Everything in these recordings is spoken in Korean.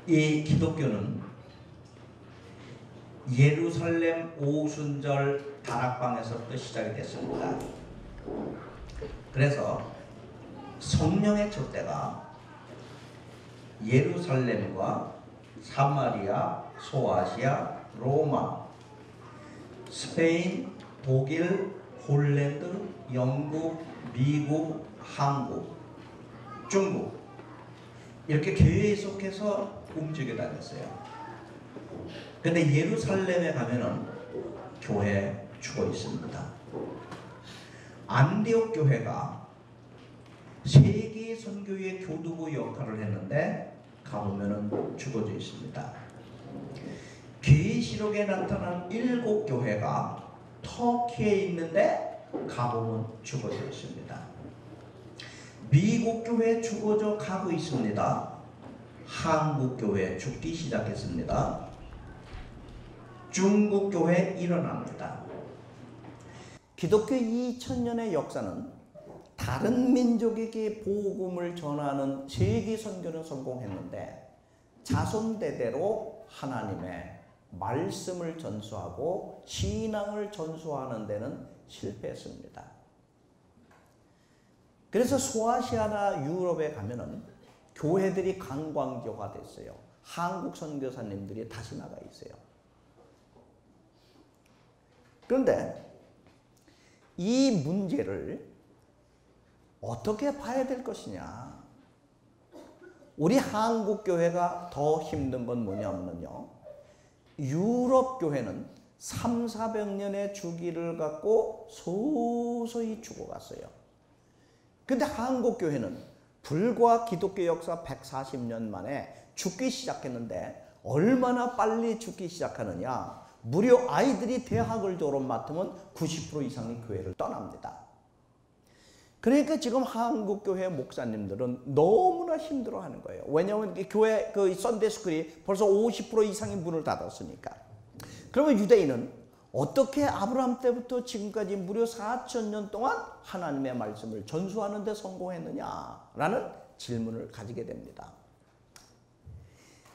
이 기독교는 예루살렘 오순절 다락방에서부터 시작이 됐습니다. 그래서 성령의 촛대가 예루살렘과 사마리아, 소아시아, 로마, 스페인, 독일, 폴란드, 영국, 미국, 한국, 중국 이렇게 계속해서 움직여 다녔어요. 근데 예루살렘에 가면은 교회 죽어 있습니다. 안디옥 교회가 세계 선교의 교두보 역할을 했는데 가보면은 죽어져 있습니다. 계시록에 나타난 7교회가 터키에 있는데 가보면 죽어져 있습니다. 미국 교회 죽어져 가고 있습니다. 한국 교회 죽기 시작했습니다. 중국 교회 일어납니다. 기독교 2000년의 역사는 다른 민족에게 복음을 전하는 세계 선교는 성공했는데 자손대대로 하나님의 말씀을 전수하고 신앙을 전수하는 데는 실패했습니다. 그래서 소아시아나 유럽에 가면은 교회들이 관광지가 됐어요. 한국 선교사님들이 다시 나가 있어요. 그런데 이 문제를 어떻게 봐야 될 것이냐? 우리 한국 교회가 더 힘든 건 뭐냐면요. 유럽 교회는 300~400년의 주기를 갖고 서서히 죽어갔어요. 근데 한국 교회는 불과 기독교 역사 140년 만에 죽기 시작했는데 얼마나 빨리 죽기 시작하느냐? 무려 아이들이 대학을 졸업 맡으면 90% 이상이 교회를 떠납니다. 그러니까 지금 한국 교회 목사님들은 너무나 힘들어하는 거예요. 왜냐하면 교회 그 선데이스쿨이 벌써 50% 이상이 문을 닫았으니까. 그러면 유대인은 어떻게 아브라함 때부터 지금까지 무려 4000년 동안 하나님의 말씀을 전수하는 데 성공했느냐라는 질문을 가지게 됩니다.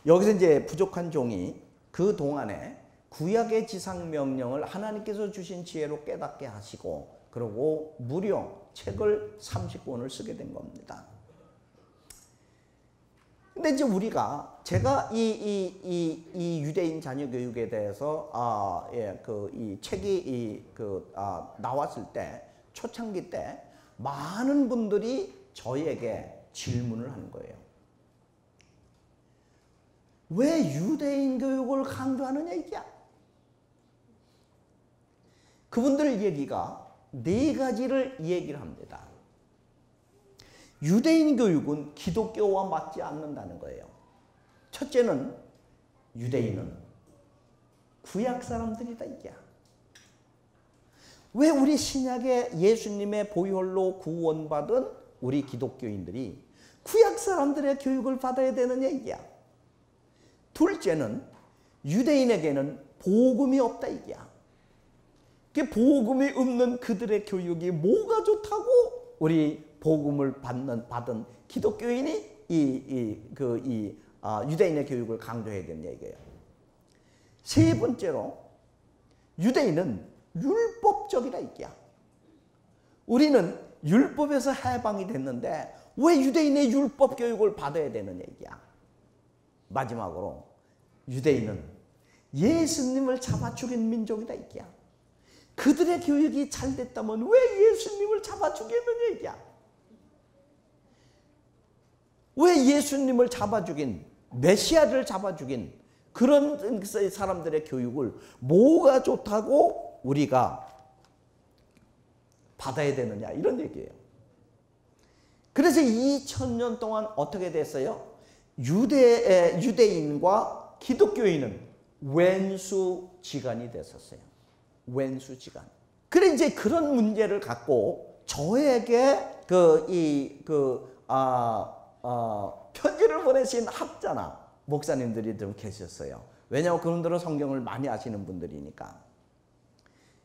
여기서 이제 부족한 종이 그 동안에 구약의 지상명령을 하나님께서 주신 지혜로 깨닫게 하시고 그리고 무려 책을 30권을 쓰게 된 겁니다. 근데 이제 제가 이 유대인 자녀 교육에 대해서 이 책이 나왔을 때 초창기 때 많은 분들이 저에게 질문을 하는 거예요. 왜 유대인 교육을 강조하느냐 이게야. 그분들 얘기가 4가지를 얘기를 합니다. 유대인 교육은 기독교와 맞지 않는다는 거예요. 첫째는 유대인은 구약 사람들이다 이게야. 왜 우리 신약의 예수님의 보혈로 구원받은 우리 기독교인들이 구약 사람들의 교육을 받아야 되느냐 이게야. 둘째는 유대인에게는 복음이 없다 이게야. 복음이 없는 그들의 교육이 뭐가 좋다고 우리 복음을 받은 기독교인이 유대인의 교육을 강조해야 되는 얘기예요. 세 번째로 유대인은 율법적이다 이게야. 우리는 율법에서 해방이 됐는데 왜 유대인의 율법 교육을 받아야 되느냐 이게야. 마지막으로 유대인은 예수님을 잡아 죽인 민족이다 이게야. 그들의 교육이 잘 됐다면 왜 예수님을 잡아 죽였느냐 이게야. 왜 예수님을 잡아 죽인 메시아를 잡아 죽인 그런 사람들의 교육을 뭐가 좋다고 우리가 받아야 되느냐 이런 얘기예요. 그래서 2000년 동안 어떻게 됐어요? 유대인과 기독교인은 왼수지간이 됐었어요. 왼수지간. 그래 이제 그런 문제를 갖고 저에게 편지를 보내신 학자나 목사님들이 좀 계셨어요. 왜냐하면 그분들은 성경을 많이 아시는 분들이니까.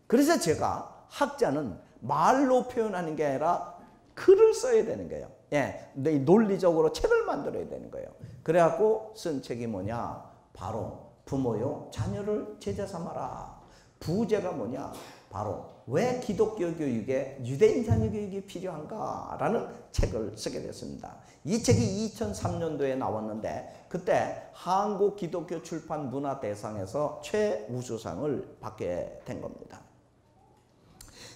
그래서 제가 학자는 말로 표현하는 게 아니라 글을 써야 되는 거예요. 예, 논리적으로 책을 만들어야 되는 거예요. 그래갖고 쓴 책이 뭐냐? 바로 부모요 자녀를 제자 삼아라. 부제가 뭐냐? 바로 왜 기독교 교육에 유대인 자녀 교육이 필요한가라는 책을 쓰게 됐습니다. 이 책이 2003년도에 나왔는데 그때 한국 기독교 출판 문화 대상에서 최우수상을 받게 된 겁니다.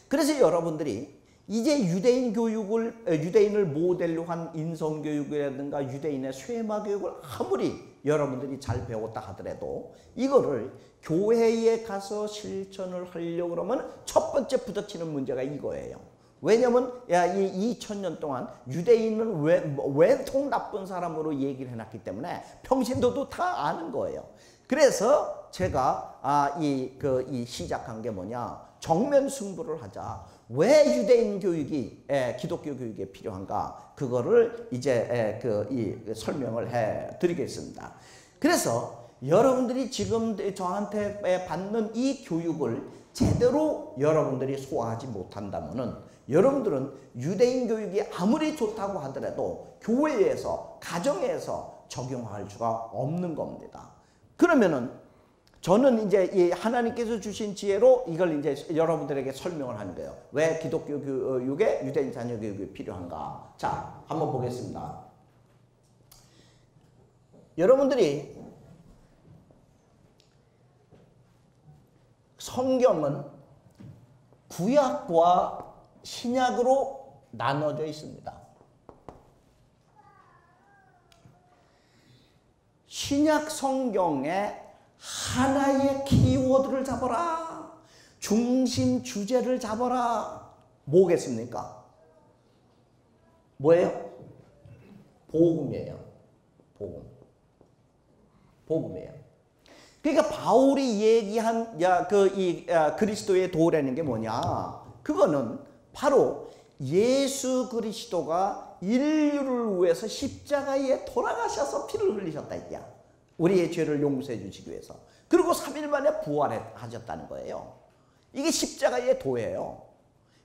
그래서 여러분들이 이제 유대인 교육을, 유대인을 모델로 한 인성교육이라든가 유대인의 쇠마 교육을 아무리 여러분들이 잘 배웠다 하더라도 이거를 교회에 가서 실천을 하려고 그러면 첫 번째 부딪히는 문제가 이거예요. 왜냐면 이 2000년 동안 유대인은 외통 나쁜 사람으로 얘기를 해놨기 때문에 평신도도 다 아는 거예요. 그래서 제가 이 시작한 게 뭐냐? 정면 승부를 하자. 왜 유대인 교육이 기독교 교육에 필요한가? 그거를 이제 설명을 해 드리겠습니다. 그래서 여러분들이 지금 저한테 받는 이 교육을 제대로 여러분들이 소화하지 못한다면은 여러분들은 유대인 교육이 아무리 좋다고 하더라도 교회에서, 가정에서 적용할 수가 없는 겁니다. 그러면은 저는 이제 이 하나님께서 주신 지혜로 이걸 이제 여러분들에게 설명을 하는 거예요. 왜 기독교 교육에 유대인 자녀 교육이 필요한가? 자, 한번 보겠습니다. 여러분들이 성경은 구약과 신약으로 나눠져 있습니다. 신약 성경에 하나의 키워드를 잡아라. 중심 주제를 잡아라. 뭐겠습니까? 뭐예요? 복음이에요. 복음. 복음이에요. 그러니까 바울이 얘기한 그리스도의 도라는 게 뭐냐? 그거는 바로 예수 그리스도가 인류를 위해서 십자가에 돌아가셔서 피를 흘리셨다 이야. 우리의 죄를 용서해 주시기 위해서. 그리고 3일 만에 부활하셨다는 거예요. 이게 십자가의 도예요.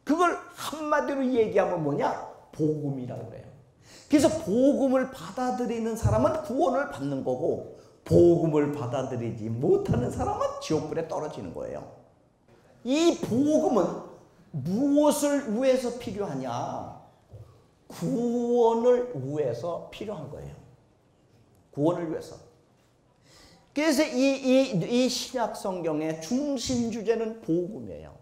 그걸 한마디로 얘기하면 뭐냐? 복음이라고 그래요. 그래서 복음을 받아들이는 사람은 구원을 받는 거고 복음을 받아들이지 못하는 사람은 지옥불에 떨어지는 거예요. 이 복음은 무엇을 위해서 필요하냐? 구원을 위해서 필요한 거예요. 구원을 위해서. 그래서 이 신약 성경의 중심 주제는 복음이에요.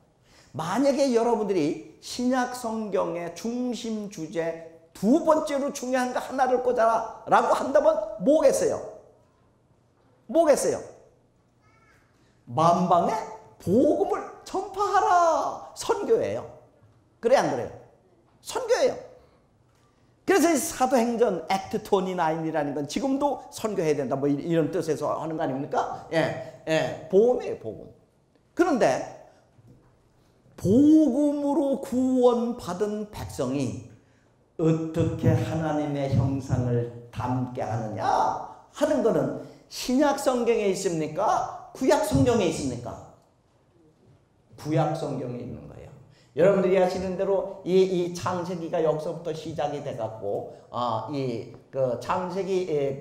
만약에 여러분들이 신약 성경의 중심 주제 두 번째로 중요한 거 하나를 꽂아라 라고 한다면 뭐겠어요? 뭐겠어요? 만방에 복음을 전파하라. 선교예요. 그래 안 그래요? 선교예요. 그래서 사도행전 액트 29이라는 건 지금도 선교해야 된다 뭐 이런 뜻에서 하는 거 아닙니까? 복음이에요. 복음. 그런데 복음으로 구원받은 백성이 어떻게 하나님의 형상을 닮게 하느냐 하는 거는 신약 성경에 있습니까? 구약 성경에 있습니까? 구약 성경에 있는 거예요. 여러분들이 아시는 대로 이 창세기가 여기서부터 시작이 돼갖고 창세기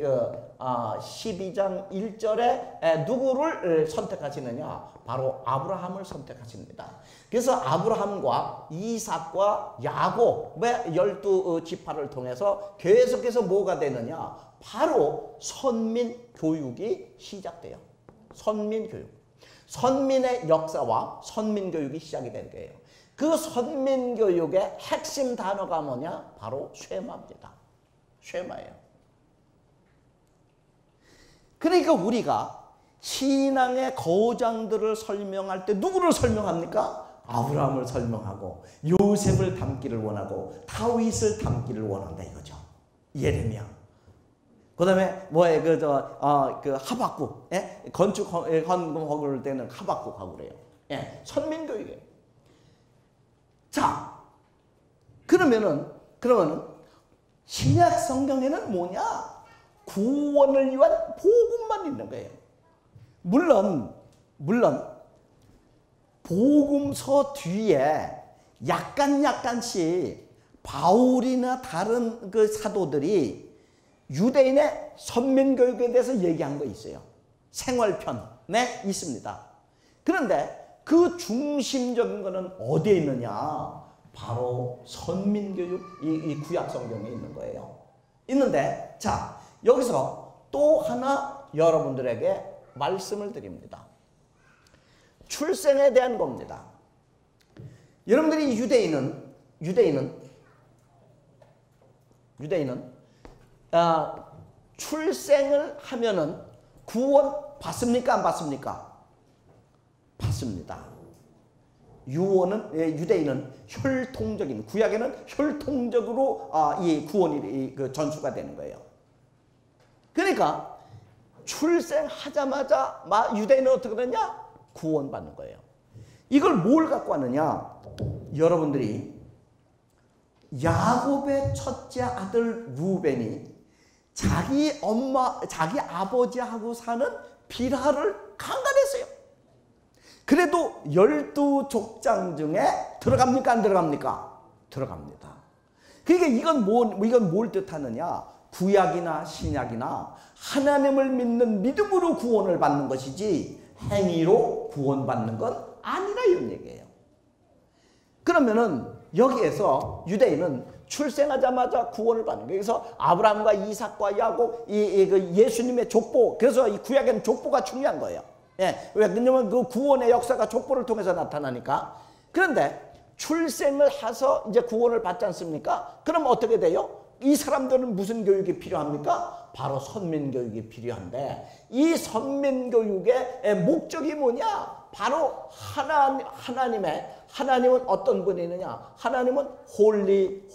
12장 1절에 누구를 선택하시느냐? 바로 아브라함을 선택하십니다. 그래서 아브라함과 이삭과 야곱의 12지파를 통해서 계속해서 뭐가 되느냐? 바로 선민 교육이 시작돼요. 선민 교육. 선민의 역사와 선민 교육이 시작이 된 거예요. 그 선민 교육의 핵심 단어가 뭐냐? 바로 쉐마입니다. 쉐마예요. 그러니까 우리가 신앙의 거장들을 설명할 때 누구를 설명합니까? 아브라함을 설명하고 요셉을 닮기를 원하고 다윗을 닮기를 원한다 이거죠. 예레미야. 그다음에 하박국, 건축 헌금할 때는 하박국하고 그래요. 선민 교육이에요. 자, 그러면은 신약 성경에는 뭐냐? 구원을 위한 복음만 있는 거예요. 물론 복음서 뒤에 약간씩 바울이나 다른 그 사도들이 유대인의 선민교육에 대해서 얘기한 거 있어요. 생활편에 있습니다. 그런데 그 중심적인 거는 어디에 있느냐? 바로 선민교육, 이 구약 성경에 있는 거예요. 있는데, 자, 여기서 또 하나 여러분들에게 말씀을 드립니다. 출생에 대한 겁니다. 여러분들이 유대인은 출생을 하면은 구원 받습니까? 안 받습니까? 받습니다. 유대인은 혈통적인, 구약에는 혈통적으로 이 구원이 전수가 되는 거예요. 그러니까 출생하자마자 유대인은 어떻게 되냐? 구원받는 거예요. 이걸 뭘 갖고 왔느냐? 여러분들이 야곱의 첫째 아들 루벤이 자기 아버지하고 사는 빌하를 강간했어요. 그래도 12족장 중에 들어갑니까? 안 들어갑니까? 들어갑니다. 그러니까 이건 뭘 뜻하느냐? 구약이나 신약이나 하나님을 믿는 믿음으로 구원을 받는 것이지 행위로 구원받는 건 아니라 이런 얘기예요. 그러면은 여기에서 유대인은 출생하자마자 구원을 받는 거예요. 그래서 아브라함과 이삭과 야곱, 예수님의 족보, 그래서 이 구약에는 족보가 중요한 거예요. 예, 왜냐면 그 구원의 역사가 족보를 통해서 나타나니까. 그런데 출생을 해서 이제 구원을 받지 않습니까? 그럼 어떻게 돼요? 이 사람들은 무슨 교육이 필요합니까? 바로 선민교육이 필요한데, 이 선민교육의 목적이 뭐냐? 바로 하나님은 어떤 분이 있느냐? 하나님은 홀리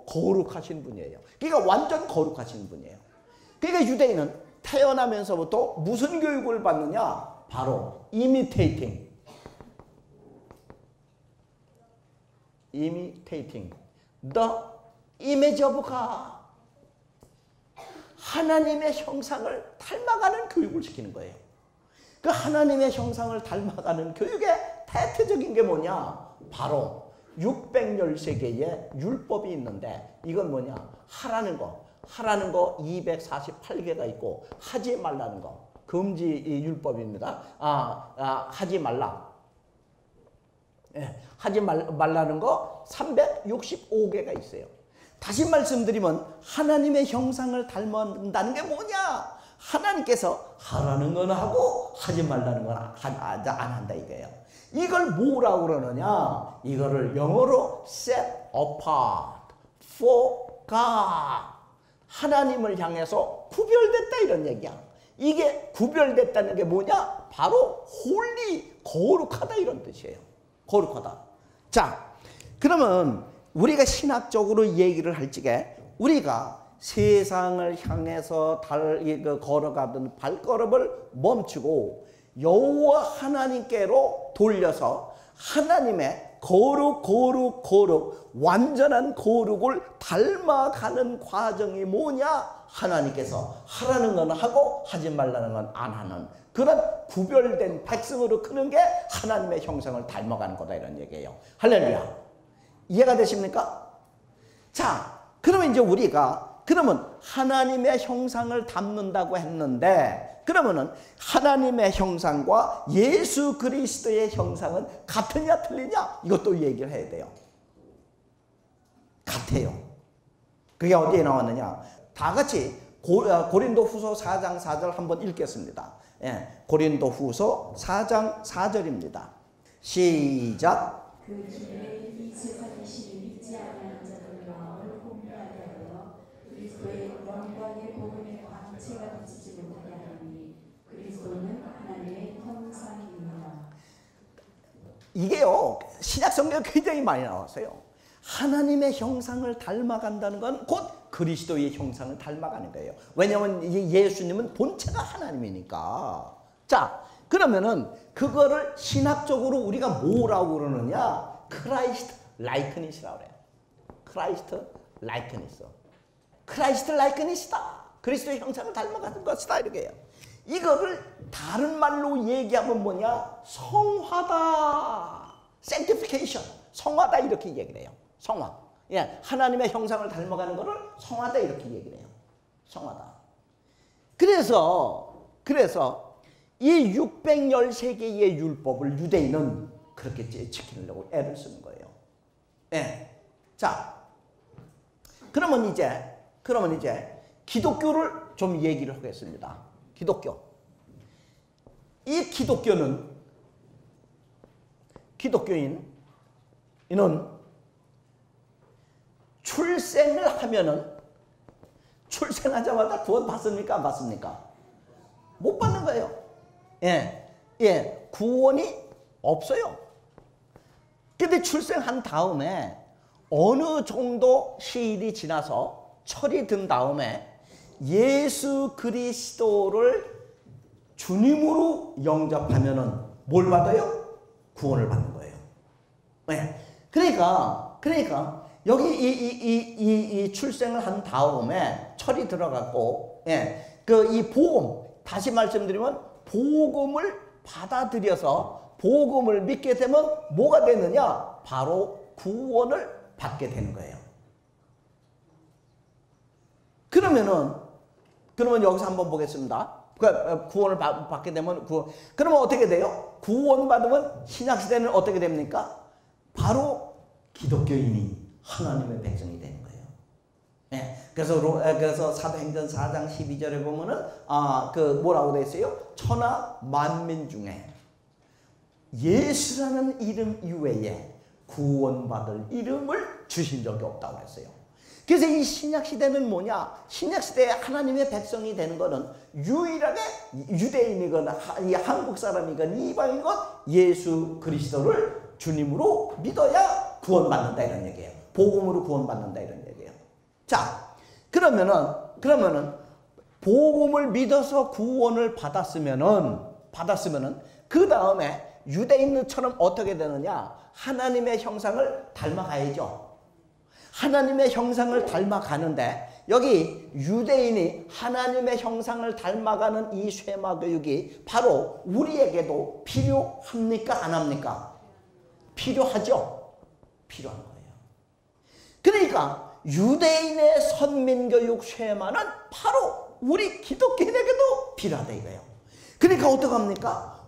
거룩하신 분이에요. 그러니까 완전 거룩하신 분이에요. 그러니까 유대인은 태어나면서부터 무슨 교육을 받느냐? 바로 imitating the image of God. 하나님의 형상을 닮아가는 교육을 시키는 거예요. 그 하나님의 형상을 닮아가는 교육의 대표적인 게 뭐냐? 바로 613개의 율법이 있는데, 이건 뭐냐? 하라는 거 248개가 있고, 하지 말라는 거, 금지 율법입니다. 하지 말라. 예, 하지 말라는 거 365개가 있어요. 다시 말씀드리면 하나님의 형상을 닮는다는 게 뭐냐? 하나님께서 하라는 건 하고 하지 말라는 건 안 한다 이거예요. 이걸 뭐라고 그러느냐? 이거를 영어로 set apart for God. 하나님을 향해서 구별됐다 이런 얘기야. 이게 구별됐다는 게 뭐냐? 바로 홀리, 거룩하다 이런 뜻이에요. 거룩하다. 자, 그러면 우리가 신학적으로 얘기를 할 적에 우리가 세상을 향해서 걸어가던 발걸음을 멈추고 여호와 하나님께로 돌려서 하나님의 거룩 완전한 거룩을 닮아가는 과정이 뭐냐? 하나님께서 하라는 건 하고 하지 말라는 건 안 하는 그런 구별된 백성으로 크는 게 하나님의 형상을 닮아가는 거다 이런 얘기예요. 할렐루야. 이해가 되십니까? 자, 그러면 이제 우리가 그러면 하나님의 형상을 닮는다고 했는데, 그러면은 하나님의 형상과 예수 그리스도의 형상은 같으냐 틀리냐? 이것도 얘기를 해야 돼요. 같아요. 그게 어디에 나왔느냐? 다 같이 고린도후서 4장 4절 한번 읽겠습니다. 예, 고린도후서 4장 4절입니다. 시작. 그 중에 이 세상이시를 믿지 않는 자들의 마음을 공유하게 하여 그리스도의 영광의 복음의 광채가 비치지 못하게 하니 그리스도는 하나님의 형상입니다. 이게요, 신약 성경에 굉장히 많이 나왔어요. 하나님의 형상을 닮아간다는 건 곧 그리스도의 형상을 닮아가는 거예요. 왜냐하면 예수님은 본체가 하나님이니까. 자, 그러면은 그거를 신학적으로 우리가 뭐라고 그러느냐? 크라이스트 라이크니스라고 그래요. 크라이스트 라이크니스. 크라이스트 라이크니스다. 그리스도의 형상을 닮아가는 것이다 이렇게 해요. 이거를 다른 말로 얘기하면 뭐냐? 성화다. sanctification. 성화다 이렇게 얘기를 해요. 성화. 예, 하나님의 형상을 닮아가는 것을 성화다 이렇게 얘기를 해요. 성화다. 그래서 이 613개의 율법을 유대인은 그렇게 지키려고 애를 쓰는 거예요. 예. 자, 그러면 이제 기독교를 좀 얘기를 하겠습니다. 기독교. 이 기독교인은 출생을 하면은 출생하자마자 구원 받습니까? 안 받습니까? 못 받는 거예요. 예, 구원이 없어요. 근데 출생한 다음에 어느 정도 시일이 지나서 철이 든 다음에 예수 그리스도를 주님으로 영접하면은 뭘 받아요? 구원을 받는 거예요. 네. 그러니까 여기 이 출생을 한 다음에 철이 들어갔고, 예, 이 복음, 다시 말씀드리면 복음을 받아들여서 복음을 믿게 되면 뭐가 되느냐? 바로 구원을 받게 되는 거예요. 그러면 여기서 한번 보겠습니다. 구원을 받게 되면 그러면 어떻게 돼요? 구원 받으면 신약 시대는 어떻게 됩니까? 바로 기독교인이 하나님의 백성이 되는 거예요. 예. 그래서 사도행전 4장 12절에 보면은 뭐라고 돼 있어요? 천하 만민 중에 예수라는 이름 이외에 구원받을 이름을 주신 적이 없다고 했어요. 그래서 이 신약시대는 뭐냐? 신약시대에 하나님의 백성이 되는 것은 유일하게 유대인이건 이 한국 사람이건 이방이건 예수 그리스도를 주님으로 믿어야 구원받는다 이런 얘기예요. 복음으로 구원받는다 이런 얘기예요. 자, 그러면은 복음을 믿어서 구원을 받았으면은 그 다음에 유대인처럼 어떻게 되느냐? 하나님의 형상을 닮아가야죠. 하나님의 형상을 닮아가는데 여기 유대인이 하나님의 형상을 닮아가는 이 쉐마 교육이 바로 우리에게도 필요합니까? 안 합니까? 필요하죠. 필요한 거예요. 그러니까 유대인의 선민교육 쉐마는 바로 우리 기독교인에게도 필요하다 이거예요. 그러니까 어떡합니까?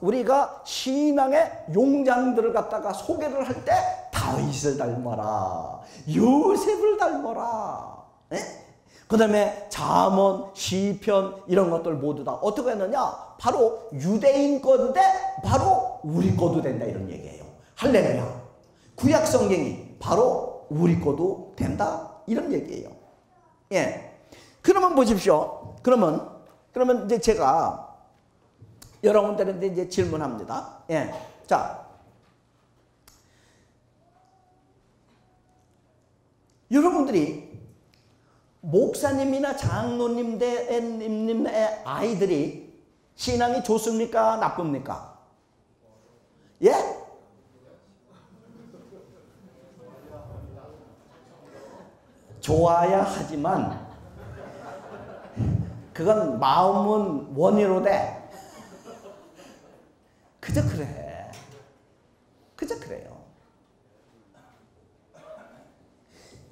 우리가 신앙의 용장들을 갖다가 소개를 할 때 다윗을 닮아라, 요셉을 닮아라, 그 다음에 잠언, 시편 이런 것들 모두 다 어떻게 했느냐? 바로 유대인 건데 바로 우리 거도 된다 이런 얘기예요. 할렐루야. 구약 성경이 바로 우리 거도 된다 이런 얘기예요. 예. 그러면 보십시오. 그러면 이제 제가 여러분들한테 이제 질문합니다. 예. 자, 여러분들이 목사님이나 장로님의 아이들이 신앙이 좋습니까? 나쁩니까? 예? 좋아야 하지만 그건 마음은 원의로 돼. 그저 그래요.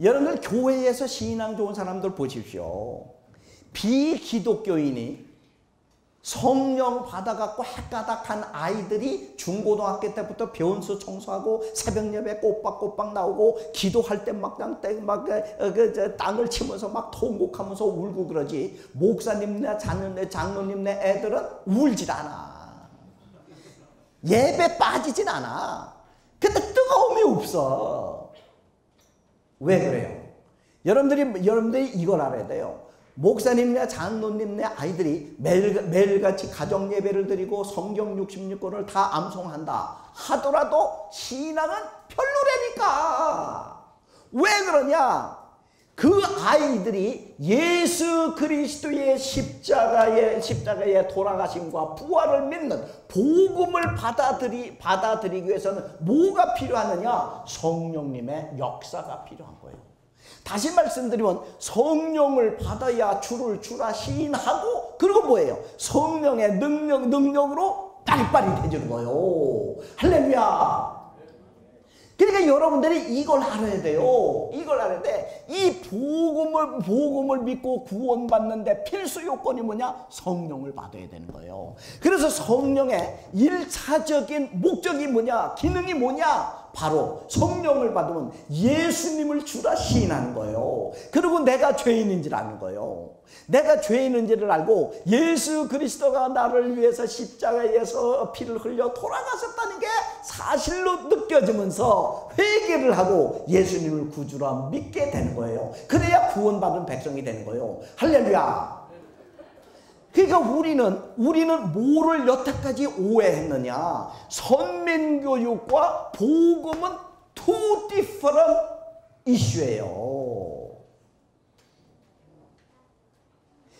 여러분들 교회에서 신앙 좋은 사람들 보십시오. 비기독교인이 성령 받아갖고 헷가닥한 아이들이 중고등학교 때부터 변수 청소하고 새벽 예배 꼬박꼬박 나오고 기도할 때 땅을 치면서 막 통곡하면서 울고 그러지. 목사님네 장로님네 애들은 울질 않아. 예배 빠지진 않아. 근데 뜨거움이 없어. 왜 그래요? 여러분들이 이걸 알아야 돼요. 목사님네 장로님네 아이들이 매일같이 가정 예배를 드리고 성경 66권을 다 암송한다 하더라도 신앙은 별로라니까. 왜 그러냐? 그 아이들이 예수 그리스도의 십자가의 돌아가심과 부활을 믿는 복음을 받아들이기 위해서는 뭐가 필요하느냐? 성령님의 역사가 필요한 거예요. 다시 말씀드리면 성령을 받아야 주라 시인하고, 그리고 뭐예요? 성령의 능력으로 빨리빨리 되지는 거예요. 할렐루야. 그러니까 여러분들이 이걸 알아야 돼요. 이걸 알아야 돼. 이 복음을 믿고 구원받는데 필수 요건이 뭐냐? 성령을 받아야 되는 거예요. 그래서 성령의 1차적인 목적이 뭐냐? 기능이 뭐냐? 바로 성령을 받으면 예수님을 주라 시인하는 거예요. 그리고 내가 죄인인 줄 아는 거예요. 내가 죄인인 줄을 알고 예수 그리스도가 나를 위해서 십자가에서 피를 흘려 돌아가셨다는 게 사실로 느껴지면서 회개를 하고 예수님을 구주라 믿게 되는 거예요. 그래야 구원받은 백성이 되는 거예요. 할렐루야. 그러니까 우리는 뭐를 여태까지 오해했느냐? 선민교육과 복음은 two different issue예요.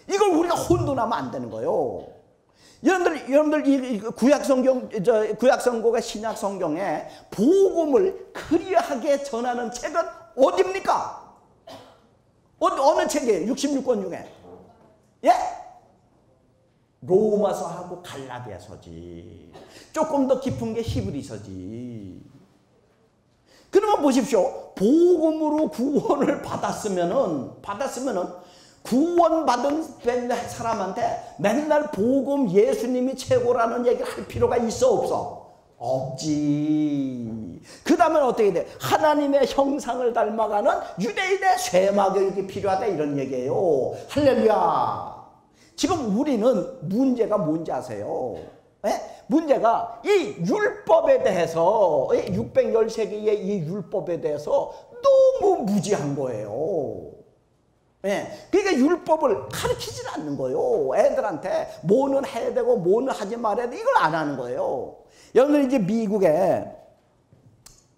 이걸 우리가 혼돈하면 안 되는 거예요. 여러분들 이 구약성고가 신약성경에 복음을 클리어하게 전하는 책은 어디입니까? 어느 책이에요? 66권 중에. 예? 로마서하고 갈라디아서지. 조금 더 깊은 게 히브리서지. 그러면 보십시오. 복음으로 구원을 받았으면은 구원받은 사람한테 맨날 복음 예수님이 최고라는 얘기를 할 필요가 있어 없어? 없지. 그 다음에 어떻게 돼? 하나님의 형상을 닮아가는 유대인의 쇠마교육이 필요하다 이런 얘기예요. 할렐루야. 지금 우리는 문제가 뭔지 아세요? 네? 문제가 이 율법에 대해서 613개의 이 율법에 대해서 너무 무지한 거예요. 네. 그러니까 율법을 가르치질 않는 거예요. 애들한테 뭐는 해야 되고 뭐는 하지 말아야 돼 이걸 안 하는 거예요. 여러분 이제 미국에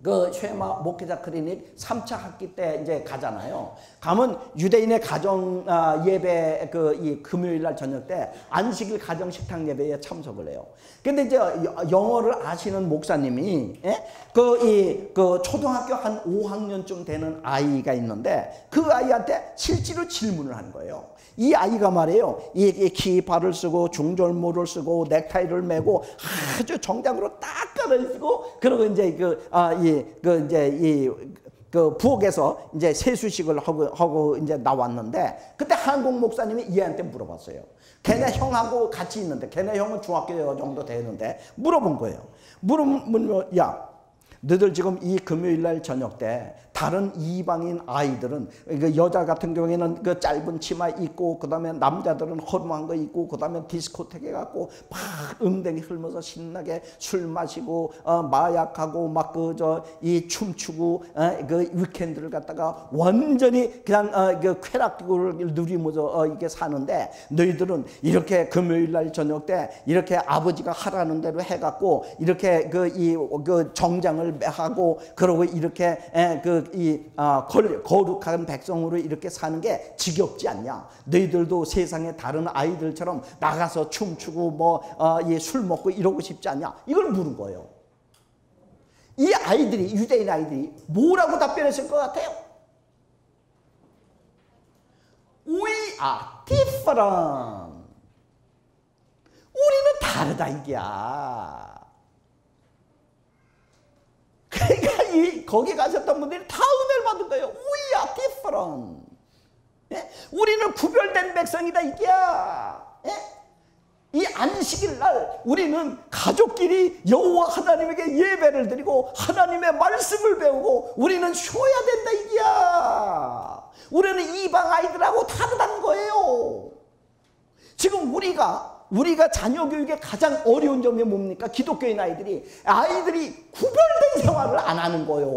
그 쉐마 목회자 클리닉 3차 학기 때 이제 가잖아요. 가면 유대인의 가정 예배 이 금요일 날 저녁 때 안식일 가정 식탁 예배에 참석을 해요. 근데 이제 영어를 아시는 목사님이 그 초등학교 한 5학년쯤 되는 아이가 있는데 그 아이한테 실제로 질문을 하는 거예요. 이 아이가 말이에요. 이 키파를 쓰고 중절모를 쓰고 넥타이를 메고 아주 정장으로 딱 깔아입고 그리고 이제 그 부엌에서 이제 세수식을 하고 이제 나왔는데 그때 한국 목사님이 얘한테 물어봤어요. 걔네 형하고 같이 있는데 걔네 형은 중학교 정도 되는데 물어본 거예요. 물으면 야 너희들 지금 이 금요일 날 저녁 때 다른 이방인 아이들은 그 여자 같은 경우에는 그 짧은 치마 입고 그다음에 남자들은 허름한 거 입고 그다음에 디스코텍에 갖고 막 엉덩이 흘면서 신나게 술 마시고 마약하고 막 이 춤추고 그 위켄드를 갖다가 완전히 그냥 그 쾌락을 누리면서 이렇게 사는데 너희들은 이렇게 금요일 날 저녁 때 이렇게 아버지가 하라는 대로 해갖고 이렇게 그 정장을 하고 그러고 이렇게 거룩한 백성으로 이렇게 사는 게 지겹지 않냐? 너희들도 세상의 다른 아이들처럼 나가서 춤추고 술 먹고 이러고 싶지 않냐? 이걸 물은 거예요. 이 아이들이 유대인 아이들이 뭐라고 답변했을 것 같아요? We are different. 우리는 다르다 이게야. 그러니까 거기 가셨던 분들이 다 은혜를 받은 거예요. We are different. 예? 우리는 구별된 백성이다 이게야. 예? 이 안식일 날 우리는 가족끼리 여호와 하나님에게 예배를 드리고 하나님의 말씀을 배우고 우리는 쉬어야 된다 이게야. 우리는 이방 아이들하고 다르다는 거예요. 지금 우리가 자녀 교육의 가장 어려운 점이 뭡니까? 기독교인 아이들이 구별된 생활을 안 하는 거예요.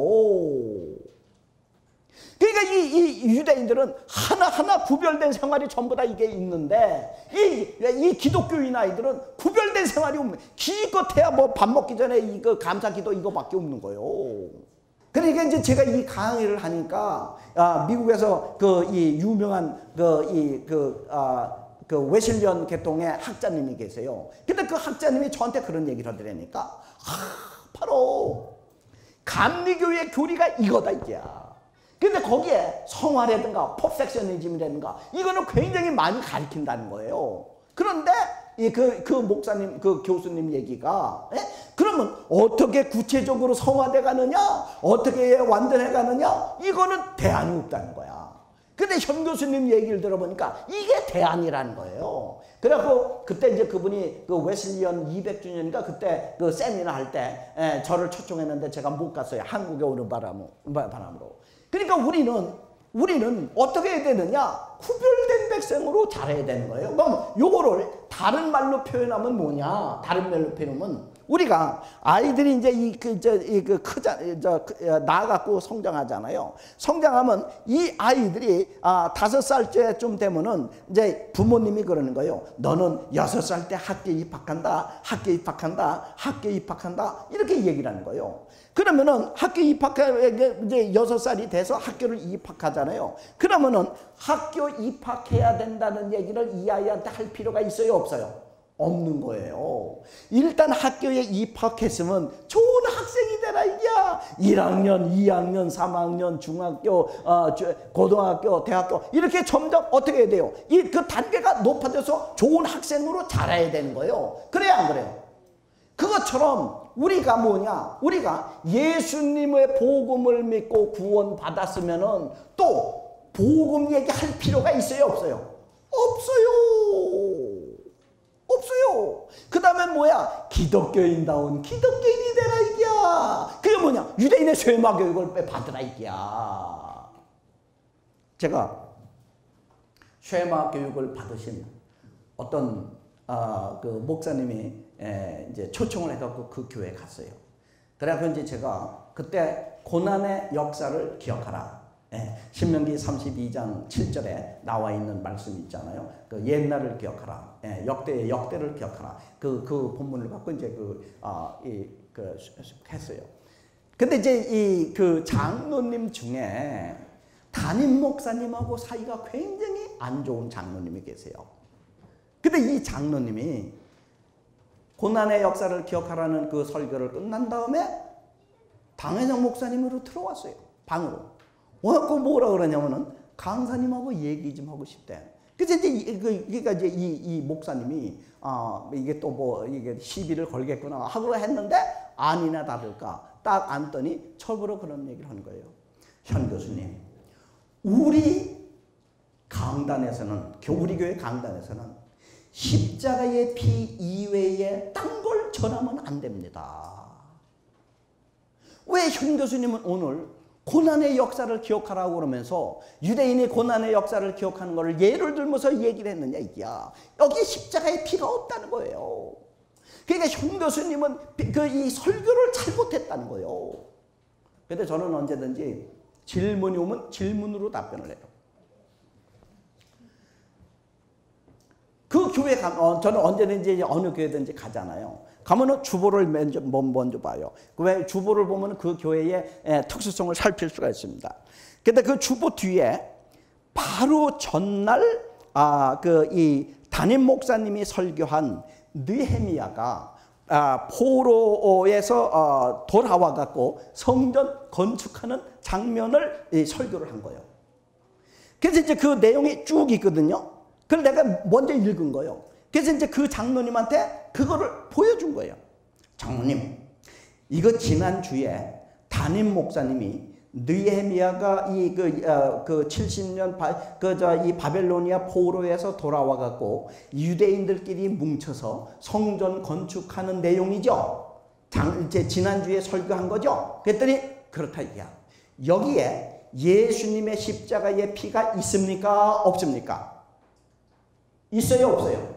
그러니까 이 유대인들은 하나하나 구별된 생활이 전부 다 이게 있는데 이 기독교인 아이들은 구별된 생활이 없는, 기껏해야 뭐 밥 먹기 전에 이거 감사기도 이거밖에 없는 거예요. 그러니까 이제 제가 이 강의를 하니까 미국에서 이 유명한 그 웨슬리언 계통의 학자님이 계세요. 근데 그 학자님이 저한테 그런 얘기를 하더라니까 바로 감리교의 교리가 이거다 이게야. 근데 거기에 성화라든가 퍼펙셔니즘이라든가 이거는 굉장히 많이 가르친다는 거예요. 그런데 그 목사님, 그 교수님 얘기가. 예? 그러면 어떻게 구체적으로 성화돼 가느냐? 어떻게 완전해 가느냐? 이거는 대안이 없다는 거야. 근데 현 교수님 얘기를 들어보니까 이게 대안이라는 거예요. 그래갖고 그때 이제 그분이 그 웨슬리언 200주년인가 그때 그 세미나 할 때 저를 초청했는데 제가 못 갔어요. 한국에 오는 바람으로. 그러니까 우리는 어떻게 해야 되느냐? 구별된 백성으로 잘해야 되는 거예요. 그럼 요거를 다른 말로 표현하면 뭐냐? 다른 말로 표현하면 우리가 아이들이 이제 나아갖고 성장하잖아요. 성장하면 이 아이들이 5살째쯤 되면은 이제 부모님이 그러는 거예요. 너는 6살 때 학교에 입학한다. 이렇게 얘기를 하는 거예요. 그러면은 학교 이제 6살이 돼서 학교를 입학하잖아요. 그러면은 학교 입학해야 된다는 얘기를 이 아이한테 할 필요가 있어요, 없어요? 없는 거예요. 일단 학교에 입학했으면 좋은 학생이 되라 이게야. 1학년, 2학년, 3학년, 중학교, 고등학교, 대학교 이렇게 점점 어떻게 해야 돼요? 그 단계가 높아져서 좋은 학생으로 자라야 되는 거예요. 그래야 안 그래요? 그것처럼 우리가 예수님의 복음을 믿고 구원 받았으면은 또 복음 얘기할 필요가 있어요, 없어요? 없어요. 그 다음에 뭐야? 기독교인다운 기독교인이 되라 이게야. 그게 뭐냐? 유대인의 쇠마 교육을 받으라 이게야. 제가 쇠마 교육을 받으신 어떤 그 목사님이 이제 초청을 해갖고 그 교회에 갔어요. 그래갖고 이제 제가 그때 고난의 역사를 기억하라. 신명기 32장 7절에 나와 있는 말씀이 있잖아요. 그 옛날을 기억하라. 역대를 기억하라. 그 본문을 갖고 이제 했어요. 근데 이제 그 장로님 중에 담임 목사님하고 사이가 굉장히 안 좋은 장로님이 계세요. 근데 이 장로님이 고난의 역사를 기억하라는 그 설교를 끝난 다음에 당회장 목사님으로 들어왔어요. 방으로. 와갖고 뭐라 그러냐면은 강사님하고 얘기 좀 하고 싶대. 그래서 이제 그러니까 이제 이 목사님이 이게 또 뭐 이게 시비를 걸겠구나 하고 했는데 아니나 다를까 딱 앉더니 첩으로 그런 얘기를 하는 거예요. 현 교수님, 우리 교회 강단에서는 십자가의 피 이외에 딴 걸 전하면 안 됩니다. 왜 현 교수님은 오늘 고난의 역사를 기억하라고 그러면서 유대인이 고난의 역사를 기억하는 것을 예를 들면서 얘기를 했느냐 이게야. 여기 십자가의 피가 없다는 거예요. 그러니까 현 교수님은 이 설교를 잘못했다는 거예요. 그런데 저는 언제든지 질문이 오면 질문으로 답변을 해요. 그 교회 저는 언제든지 어느 교회든지 가잖아요. 가면은 주보를 먼저 봐요. 왜 주보를 보면 그 교회의 특수성을 살필 수가 있습니다. 근데 그 주보 뒤에 바로 전날 이 담임 목사님이 설교한 느헤미야가 포로에서 돌아와 갖고 성전 건축하는 장면을 설교를 한 거예요. 그래서 이제 그 내용이 쭉 있거든요. 그걸 내가 먼저 읽은 거예요. 그래서 이제 그 장로님한테 그거를 보여준 거예요. 장로님, 이거 지난주에 담임 목사님이 느헤미야가 그 70년 이 바벨로니아 포로에서 돌아와 갖고 유대인들끼리 뭉쳐서 성전 건축하는 내용이죠. 이제 지난주에 설교한 거죠. 그랬더니 그렇다 이거야. 여기에 예수님의 십자가의 피가 있습니까? 없습니까? 있어요, 없어요?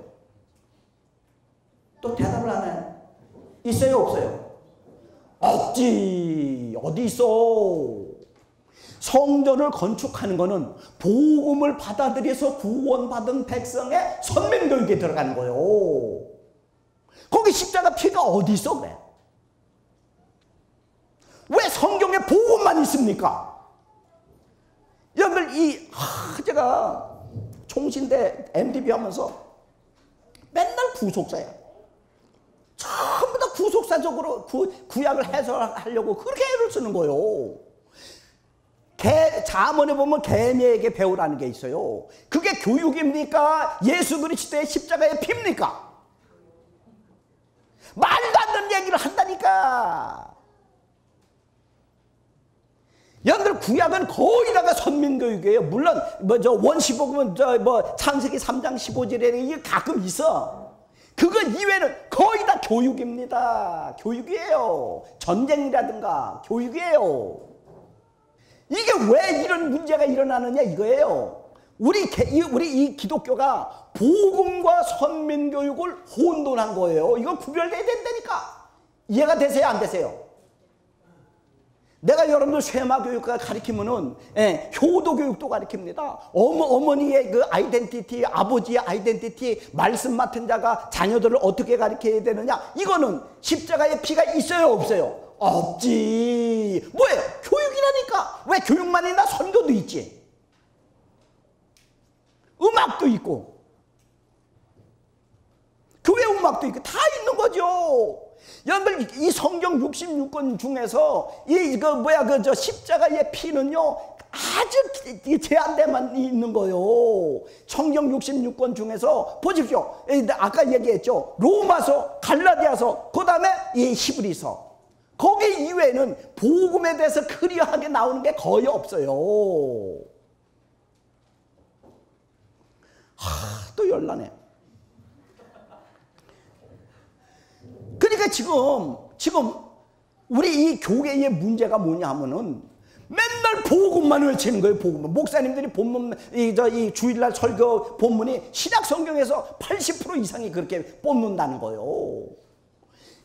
또 대답을 안 해요. 있어요, 없어요? 없지. 어디 있어? 성전을 건축하는 거는 복음을 받아들여서 구원받은 백성의 선민교육에 들어가는 거예요. 거기 십자가 피가 어디 있어 그래? 왜 성경에 복음만 있습니까? 여러분들 제가 총신대 MDB 하면서 맨날 구속사야. 전부 다 구속사적으로 구약을 해설하려고 그렇게 애를 쓰는 거예요. 잠언에 보면 개미에게 배우라는 게 있어요. 그게 교육입니까? 예수 그리스도의 십자가의 피입니까? 말도 안 되는 얘기를 한다니까. 여러분들 구약은 거의 다가 선민교육이에요. 물론 원시복음은 창세기 3장 15절에 이게 가끔 있어. 그거 이외에는 거의 다 교육입니다. 교육이에요. 전쟁이라든가 교육이에요. 이게 왜 이런 문제가 일어나느냐 이거예요. 우리 이 기독교가 복음과 선민교육을 혼돈한 거예요. 이거 구별돼야 된다니까. 이해가 되세요? 안 되세요? 내가 여러분들 쇠마교육과 가르치면은 효도교육도 가르칩니다. 어머니의 그 아이덴티티, 아버지의 아이덴티티, 말씀 맡은 자가 자녀들을 어떻게 가르쳐야 되느냐, 이거는 십자가의 피가 있어요 없어요? 없지. 뭐예요? 교육이라니까. 왜 교육만 있나? 선교도 있지, 음악도 있고, 교회 음악도 있고, 다 있는 거죠. 여러분들 이 성경 66권 중에서 저 십자가의 피는요 아주 제한되만 있는 거예요. 성경 66권 중에서 보십시오. 아까 얘기했죠. 로마서, 갈라디아서, 그 다음에 이 히브리서, 거기 이외에는 복음에 대해서 클리어하게 나오는 게 거의 없어요. 또 열나네. 그러니까 지금 우리 이 교회의 문제가 뭐냐 하면은 맨날 복음만 외치는 거예요. 복음만. 목사님들이 본문, 이 주일날 설교 본문이 신약 성경에서 80% 이상이 그렇게 뽑는다는 거예요.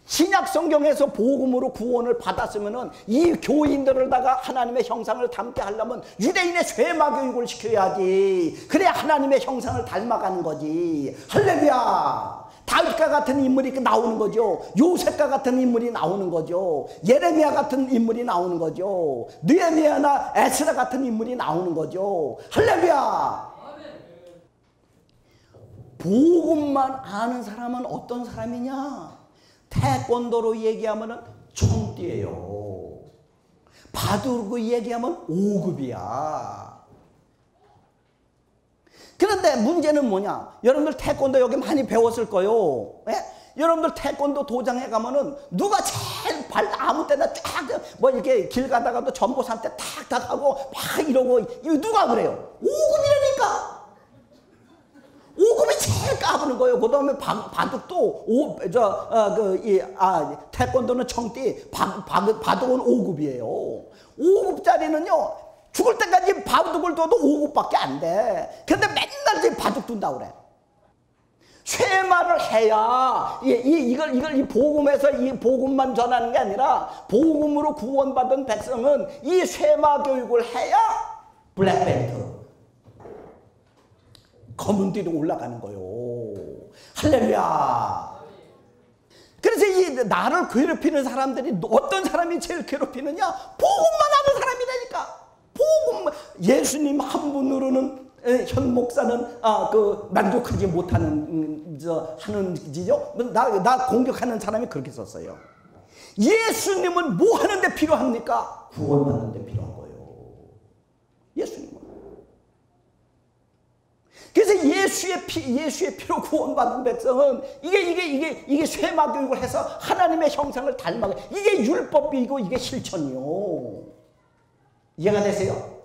신약 성경에서 복음으로 구원을 받았으면은 이 교인들을다가 하나님의 형상을 닮게 하려면 유대인의 쇠마 교육을 시켜야지. 그래야 하나님의 형상을 닮아가는 거지. 할렐루야. 다윗과 같은 인물이 나오는 거죠. 요셉과 같은 인물이 나오는 거죠. 예레미야 같은 인물이 나오는 거죠. 느헤미야나 에스라 같은 인물이 나오는 거죠. 할렐루야. 복음만 아는 사람은 어떤 사람이냐? 태권도로 얘기하면 총띠예요. 바둑으로 얘기하면 5급이야. 그런데 문제는 뭐냐? 여러분들 태권도 여기 많이 배웠을 거요. 예? 여러분들 태권도 도장에 가면은 누가 제일 아무 때나 쫙 이렇게 길 가다가도 전보산 때 탁탁 하고 막 이러고, 이거 누가 그래요? 5급이라니까. 5급이 제일 까부는 거예요. 그 다음에 바둑도 태권도는 청띠, 바둑은 5급이에요. 5급짜리는요 죽을 때까지 바둑을 둬도 5급밖에 안 돼. 근데 맨날 이제 바둑 둔다고 그래. 쇠마를 해야 이 복음에서 이 복음만 전하는 게 아니라 복음으로 구원받은 백성은 이 쇠마 교육을 해야 블랙벨트, 검은 띠로 올라가는 거요. 할렐루야. 그래서 이 나를 괴롭히는 사람들이 어떤 사람이 제일 괴롭히느냐? 복음만 하는 사람이라니까. 복음, 예수님 한 분으로는 현 목사는 만족하지 못하는 하는 지죠. 나 공격하는 사람이 그렇게 썼어요. 예수님은 뭐 하는데 필요합니까? 구원받는데 필요한 거예요. 예수님은. 그래서 예수의 피로 구원받은 백성은 이게 쇠마 교육을 해서 하나님의 형상을 닮아가. 이게 율법이고 이게 실천이요. 이해가 되세요?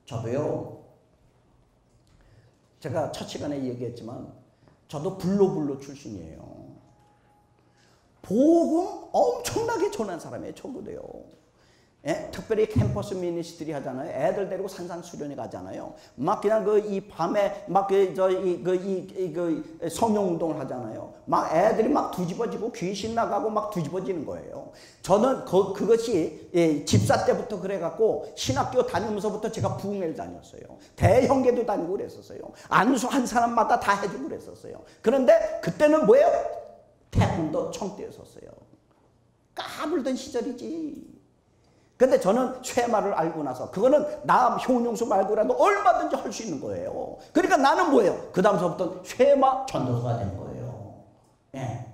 저도요, 제가 첫 시간에 얘기했지만 저도 불로불로 출신이에요. 복음 엄청나게 전한 사람이에요. 저도요. 예? 특별히 캠퍼스 미니스트리 하잖아요. 애들 데리고 산상수련회 가잖아요. 막 그냥 이 밤에 막 성령운동을 하잖아요. 막 애들이 막 뒤집어지고 귀신 나가고 막 뒤집어지는 거예요. 저는 그것이 집사 때부터 그래갖고 신학교 다니면서부터 제가 부흥회를 다녔어요. 대형계도 다니고 그랬었어요. 안수 한 사람마다 다 해주고 그랬었어요. 그런데 그때는 뭐예요? 태권도 청대였었어요. 까불던 시절이지. 근데 저는 쇠마를 알고 나서 그거는 나 효용수 말고라도 얼마든지 할 수 있는 거예요. 그러니까 나는 뭐예요? 그 다음서부터 쇠마 전도사가 된 거예요. 예.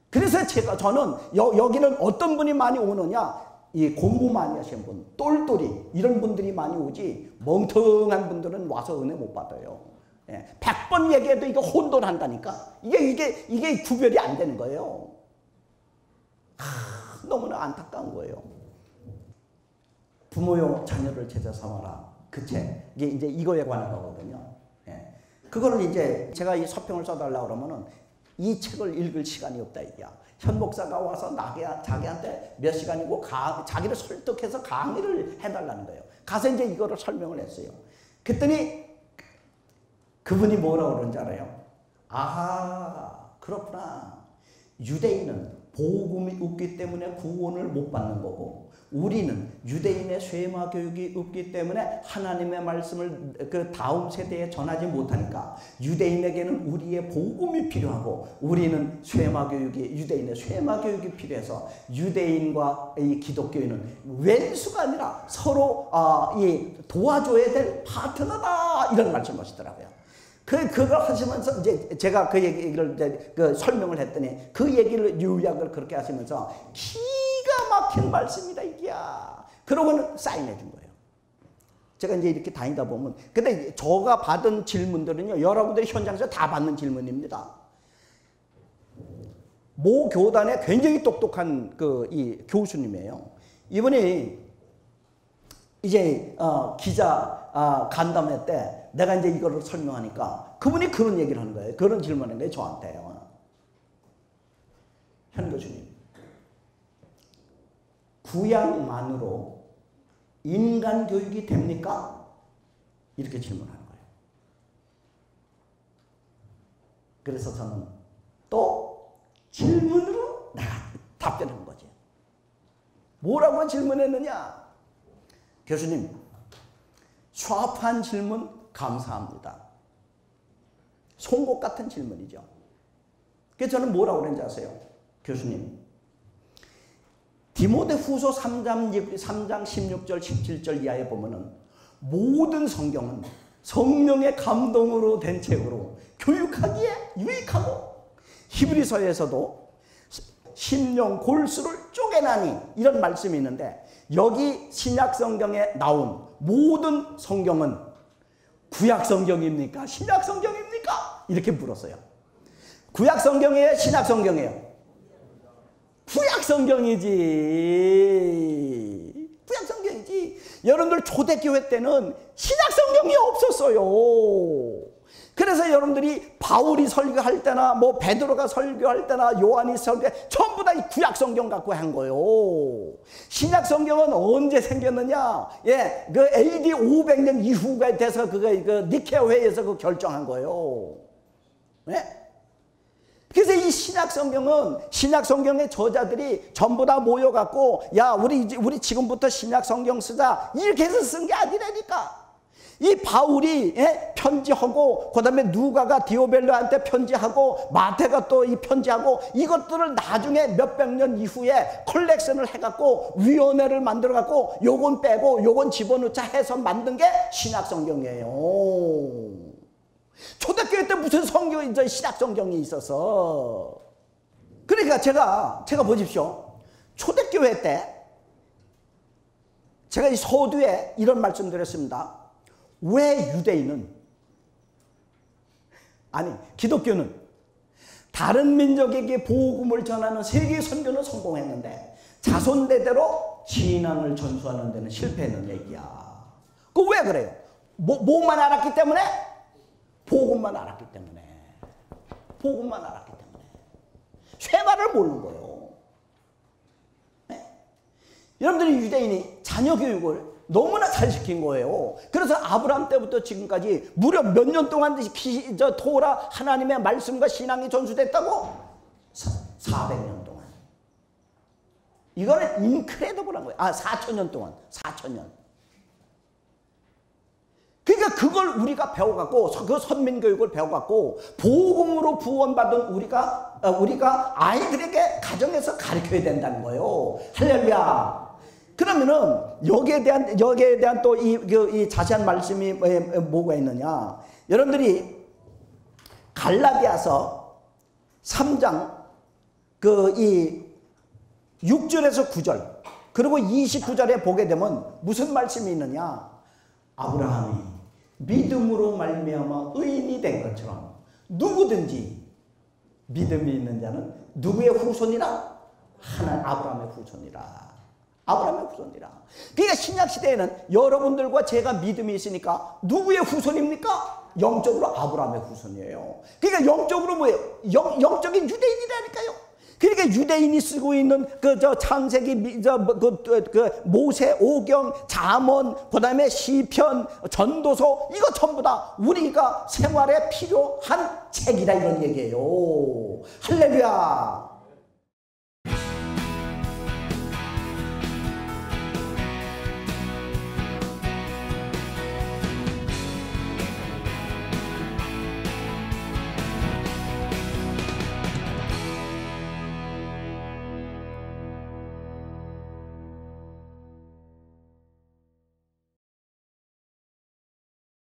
그래서 저는 여기는 어떤 분이 많이 오느냐? 이 공부 많이 하시는 분, 똘똘이 이런 분들이 많이 오지 멍텅한 분들은 와서 은혜 못 받아요. 예, 100번 얘기해도 이거 혼돈한다니까. 이게 구별이 안 되는 거예요. 너무나 안타까운 거예요. 부모요 자녀를 제자 삼아라. 그 책. 이게 이제 이거에 관한 거거든요. 예. 그거를 이제 제가 이 서평을 써달라고 그러면은 이 책을 읽을 시간이 없다 이게야. 현 목사가 와서 자기한테 몇 시간이고 자기를 설득해서 강의를 해달라는 거예요. 가서 이제 이거를 설명을 했어요. 그랬더니 그분이 뭐라고 그러는지 알아요? 아하, 그렇구나. 유대인은 복음이 없기 때문에 구원을 못 받는 거고, 우리는 유대인의 쇠마 교육이 없기 때문에 하나님의 말씀을 그 다음 세대에 전하지 못하니까 유대인에게는 우리의 복음이 필요하고, 우리는 유대인의 쇠마 교육이 필요해서 유대인과 이 기독교인은 왼수가 아니라 서로 이 도와줘야 될 파트너다, 이런 말씀을 하시더라고요. 그걸 하시면서 이제 제가 그 얘기를 이제 그 설명을 했더니 그 얘기를 요약을 그렇게 하시면서 기가 막힌 말씀이다 이게야. 그러고는 사인해 준 거예요. 제가 이제 이렇게 다니다 보면, 근데 저가 받은 질문들은요, 여러분들이 현장에서 다 받는 질문입니다. 모 교단의 굉장히 똑똑한 이 교수님이에요. 이분이 이제 기자 간담회 때 내가 이제 이거를 설명하니까 그분이 그런 얘기를 하는 거예요. 그런 질문을 해 저한테요. 현 교수님, 구약만으로 인간 교육이 됩니까? 이렇게 질문하는 거예요. 그래서 저는 또 질문으로 내가 답변하는 거지. 뭐라고 질문했느냐? 교수님, 수합한 질문 감사합니다. 송곳 같은 질문이죠. 그래서 저는 뭐라고 그랬는지 아세요? 교수님, 디모데후서 3장 16절 17절 이하에 보면은 모든 성경은 성령의 감동으로 된 책으로 교육하기에 유익하고, 히브리서에서도 심령 골수를 쪼개나니 이런 말씀이 있는데, 여기 신약 성경에 나온 모든 성경은 구약 성경입니까? 신약 성경입니까? 이렇게 물었어요. 구약 성경이에요? 신약 성경이에요? 구약 성경이지. 구약 성경이지. 여러분들 초대교회 때는 신약 성경이 없었어요. 그래서 여러분들이 바울이 설교할 때나 뭐 베드로가 설교할 때나 요한이 설교할 때 전부 다 이 구약 성경 갖고 한 거예요. 신약 성경은 언제 생겼느냐? 예, 그 AD 500년 이후가 돼서 그 니케아 회의에서 그 결정한 거예요. 예? 그래서 이 신약 성경은 신약 성경의 저자들이 전부 다 모여갖고, 야, 우리 지금부터 신약 성경 쓰자, 이렇게 해서 쓴 게 아니라니까. 이 바울이 편지하고, 그 다음에 누가가 디오벨로한테 편지하고, 마태가 또 이 편지하고, 이것들을 나중에 몇백 년 이후에 컬렉션을 해갖고 위원회를 만들어갖고 요건 빼고 요건 집어넣자 해서 만든 게 신약 성경이에요. 초대교회 때 무슨 신약 성경이 있어서. 그러니까 제가 보십시오. 초대교회 때 제가 이 서두에 이런 말씀 드렸습니다. 왜 유대인은, 아니 기독교는 다른 민족에게 복음을 전하는 세계 선교는 성공했는데 자손대대로 신앙을 전수하는 데는 실패했는 얘기야. 그 왜 그래요? 뭐만 알았기 때문에? 복음만 알았기 때문에. 복음만 알았기 때문에. 쇠마를 모르는 거예요. 네? 여러분들이 유대인이 자녀 교육을 너무나 잘 시킨 거예요. 그래서 아브라함 때부터 지금까지 무려 몇 년 동안 토라 하나님의 말씀과 신앙이 전수됐다고? 400년 동안. 이거는 인크레더블한 거예요. 4,000년 동안. 4,000년. 그러니까 그걸 우리가 배워갖고, 그 선민교육을 배워갖고 복음으로 구원받은 우리가 아이들에게 가정에서 가르쳐야 된다는 거예요. 할렐루야. 그러면은 여기에 대한 또 이 자세한 말씀이 뭐가 있느냐? 여러분들이 갈라디아서 3장 이 6절에서 9절 그리고 29절에 보게 되면 무슨 말씀이 있느냐? 아브라함이 믿음으로 말미암아 의인이 된 것처럼 누구든지 믿음이 있는 자는 누구의 후손이라? 하나님 아브라함의 후손이라. 아브라함의 후손이라. 그러니까 신약 시대에는 여러분들과 제가 믿음이 있으니까 누구의 후손입니까? 영적으로 아브라함의 후손이에요. 그러니까 영적으로 뭐예요? 영적인 유대인이라니까요. 그러니까 유대인이 쓰고 있는 창세기, 모세, 오경, 잠언, 그다음에 시편, 전도서 이거 전부 다 우리가 생활에 필요한 책이다 이런 얘기예요. 할렐루야.